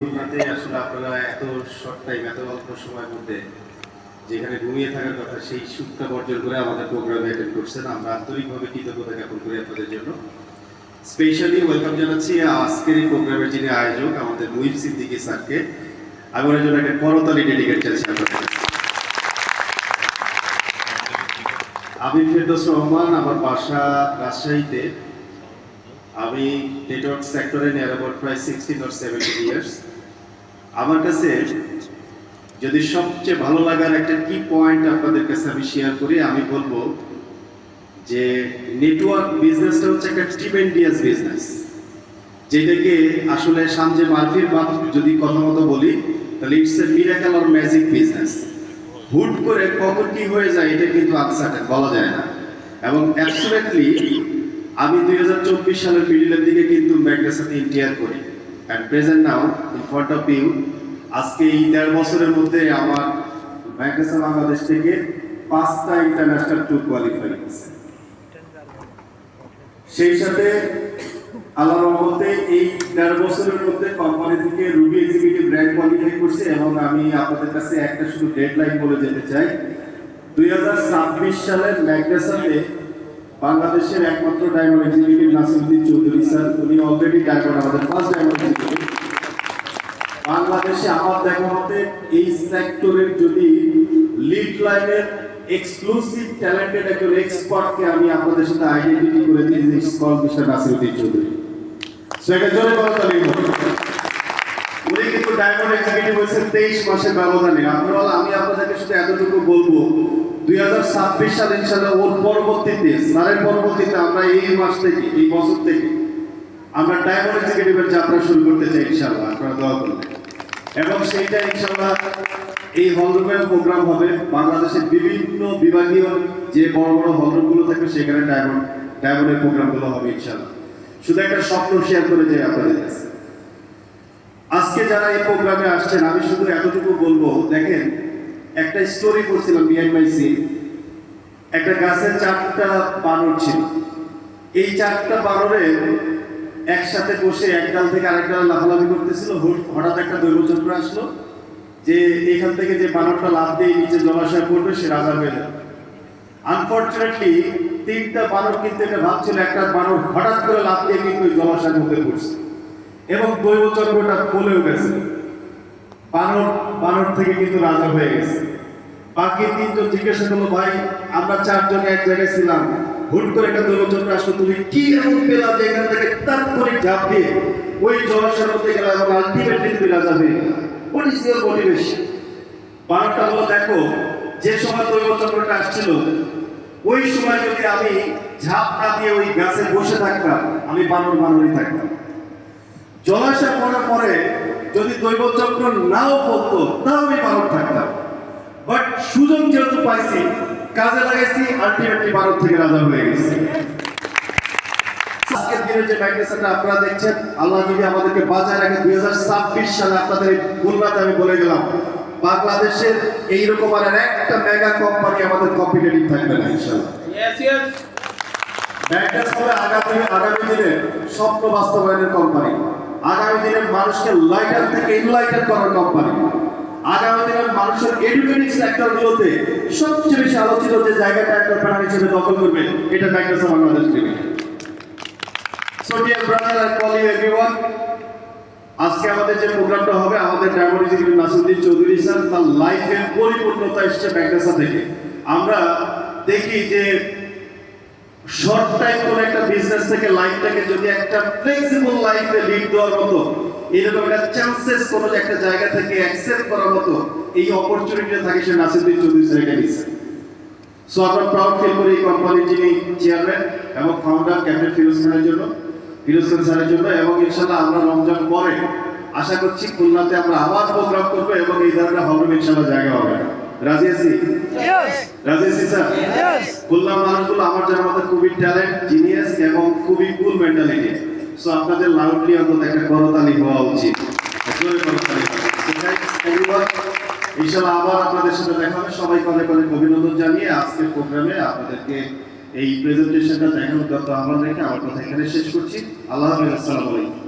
খুলনাতে আসলে আপনারা এত শর্ট টাইম এত অল্প সময়ের মধ্যে যেখানে ঘুমিয়ে থাকার কথা সেই সুখটা বর্জন করে আমাদের প্রোগ্রামে অ্যাটেন্ড করছেন। আমরা আন্তরিকভাবে কৃতজ্ঞতা জ্ঞাপন করি আপনাদের জন্য। স্পেশালি ওয়েলকাম জানাচ্ছি আজকের এই প্রোগ্রামের যিনি আয়োজক আমাদের মুহিব সিদ্দিকী স্যারকে। আমি ওনার জন্য একটা করতালি ডেডিকেট চাচ্ছি আপনাদের কাছে। আমি ফেরদৌস রহমান, আমার বাসা রাজশাহীতে। আমি নেটওয়ার্ক সেক্টরে নিয়ার অ্যাবাউট প্রায় 16 or 17 ইয়ার্স। আমার কাছে যদি সবচেয়ে ভালো লাগার একটা কি পয়েন্ট আপনাদের কাছে আমি শেয়ার করি, আমি বলবো যে নেটওয়ার্ক বিজনেসটা হচ্ছে একটা টিমেন্ডিয়াস বিজনেস, যেটাকে আসলে সামজে মার্ফির বাদ যদি কথা মতো বলি তাহলে it's a miracle or magic business. হুট করে কখন কি হয়ে যায় এটা কিন্তু আনসার্টেন, বলা যায় না। এবং অ্যাবসলিউটলি আমি 2024 সালের মিডিলের দিকে কিন্তু ব্যাংকের সাথে ইন্টিয়ার করি and present now in front of you. আজকে এই 1.5 বছরের মধ্যে আমার ব্যাংকের বাংলাদেশ থেকে 5টা ইন্টারন্যাশনাল ট্যুর কোয়ালিফাই হয়েছে। সেই সাথে আল্লাহর রহমতে এই 1.5 বছরের মধ্যে কোম্পানি থেকে রুবি এক্সিকিউটিভ র্যাঙ্ক কোয়ালিফাই করছে। এবং আমি আপনাদের কাছে একটা শুধু ডেডলাইন বলে যেতে চাই, 2026 সালের ম্যাগনেসাতে বাংলাদেশের একমাত্র diamond executive Nasiruddin Chowdhury sir, উনি অলরেডি ডায়মন্ড, আমাদের ফার্স্ট ডায়মন্ড এক্সিকিউটিভ বাংলাদেশে। আমার দেখা মতে এই সেক্টরের যদি লিড লাইনের এক্সক্লুসিভ ট্যালেন্টেড একজন এক্সপার্টকে আমি আপনাদের সাথে আইডেন্টিটি করে দিই, it's call mister Nasiruddin Chowdhury. So এটা জোরে বলা চলে। উনি কিন্তু ডায়মন্ড এক্সিকিউটিভ হয়েছে 23 মাসের ব্যবধানে। আপনারা, আমি আপনাদেরকে শুধু এতটুকু বলবো, 2026 সাল ইনশাআল্লাহ ওর পরবর্তীতে, স্যারের পরবর্তীতে আমরা এই মাস থেকে, এই বছর থেকে আমরা ডায়মন্ড এক্সিকিউটিভের যাত্রা শুরু করতে চাই ইনশাআল্লাহ, আপনারা দোয়া করবেন। এবং সেইটা ইনশাআল্লাহ এই হলরুমের প্রোগ্রাম হবে। বাংলাদেশের বিভিন্ন বিভাগীয় যে বড় বড় হলরুমগুলো থাকবে সেখানে ডায়মন্ডের প্রোগ্রামগুলো হবে ইনশাআল্লাহ। শুধু একটা স্বপ্ন শেয়ার করে যাই আপনাদের কাছে। আজকে যারা এই প্রোগ্রামে আসছেন, আমি শুধু এতটুকু বলবো, দেখেন একটা স্টোরি করছিলাম বিহাইন্ড মাই সিন। একটা গাছের 4টা বানর ছিল। এই 4টা বানরে একসাথে বসে এক ডাল থেকে আরেক ডাল লাফালাফি করতেছিল। হঠাৎ একটা দৈবচক্র আসলো যে এখান থেকে যে বানরটা লাফ দিয়ে নিচে জলাশয় পড়বে সে রাজা হয়ে যাবে। আনফর্চুনেটলি 3টা বানর কিন্তু এটা ভাবছিল, একটা বানর হঠাৎ করে লাফ দিয়ে কিন্তু জলাশয়ের মধ্যে পড়ছে এবং দৈবচক্রটা ফলেও গেছে। বানর থেকে কিন্তু রাজা হয়ে গেছে। বাকি 3জন জিজ্ঞাসা করলো, ভাই আমরা 4 জন এক জায়গায় ছিলাম, হুট করে একটা দৈবচক্র আসলো, তুমি কি এমন পেলা যে এখান থেকে তাৎক্ষণিক ঝাঁপ দিয়ে ওই জলাশয়ের মধ্যে গেলা এবং আলটিমেটলি তুমি রাজা হয়ে গেলা? What is your motivation? বানরটা বলল, দেখো যে সময় দৈবচক্রটা আসছিল ওই সময় যদি আমি ঝাঁপ না দিয়ে ওই গাছে বসে থাকতাম, আমি বানরই থাকতাম। জলাশয় পড়ার পরে যদি দৈবচক্র নাও পড়তো তাও আমি বানর থাকতাম। বাট সুযোগ যেহেতু পাইছি, কাজে লাগাইছি, আলটিমেটলি বানর থেকে রাজা হয়ে গেছি। আজকের দিনে যে ম্যাগনেসাটা আপনারা দেখছেন, আল্লাহ যদি আমাদেরকে বাঁচায় রাখে, 2026 সালে আপনাদের খুলনাতে আমি বলে গেলাম, বাংলাদেশের এইরকম আর একটা মেগা কোম্পানি আমাদের কম্পিটিটিভ থাকবে না ইনশাআল্লাহ। ম্যাগনেস হবে আগামী দিনের স্বপ্ন বাস্তবায়নের কোম্পানি, আগামী দিনের মানুষকে লাইটার থেকে ইনলাইটার করার কোম্পানি, আগামী দিনের মানুষের এডুকেটিভ সেক্টরগুলোতে সবচেয়ে বেশি আলোচিত যে জায়গাটা এন্টারপ্রেনার হিসেবে দখল করবে, এটা ম্যাগনেস Bangladesh limited. So dear brother and call you everyone, আজকে আমাদের যে প্রোগ্রামটা হবে, আমাদের diamond executive Nasiruddin Chowdhury sir তার লাইফের পরিপূর্ণতা এসছে ম্যাগনেসা থেকে। আমরা দেখি যে শর্ট টাইম কোন একটা বিজনেস থেকে লাইফটাকে যদি একটা ফ্লেক্সিবল লাইফে লিড দেওয়ার মতো এরকম একটা চান্সেস কোন একটা জায়গা থেকে অ্যাকসেপ্ট করার মতো এই অপরচুনিটি থাকে, সে নাসিরউদ্দিন চৌধুরী স্যারকে দিচ্ছে। সো আমরা প্রাউড ফিল করি এই কোম্পানির যিনি চেয়ারম্যান এবং ফাউন্ডার ক্যাপ্টেন ফিরোজ খান স্যারের জন্য। এবং ইনশাআল্লাহ আমরা রমজান পরে আশা করছি খুলনাতে আমরা আবার প্রোগ্রাম করবো এবং এই ধরনের হলরুম ইনশাআল্লাহ জায়গা হবে। রাজি আছি? রাজি আছি স্যার? খুলনার মানুষগুলো আমার জানার মধ্যে খুবই ট্যালেন্ট, জিনিয়াস এবং খুবই কুল মেন্টালিটি। সো আপনাদের লাউডলি অন্তত একটা করতালি হওয়া উচিত। ইনশাআল্লাহ আবার আপনাদের সাথে দেখা হবে। সবাইকে অনেক অনেক অভিনন্দন জানিয়ে আজকের প্রোগ্রামে আপনাদেরকে এই প্রেজেন্টেশনটা দেখানোর জন্য আমরা আমার কথা এখানে শেষ করছি। আল্লাহ হাফেজ, আসসালামু আলাইকুম।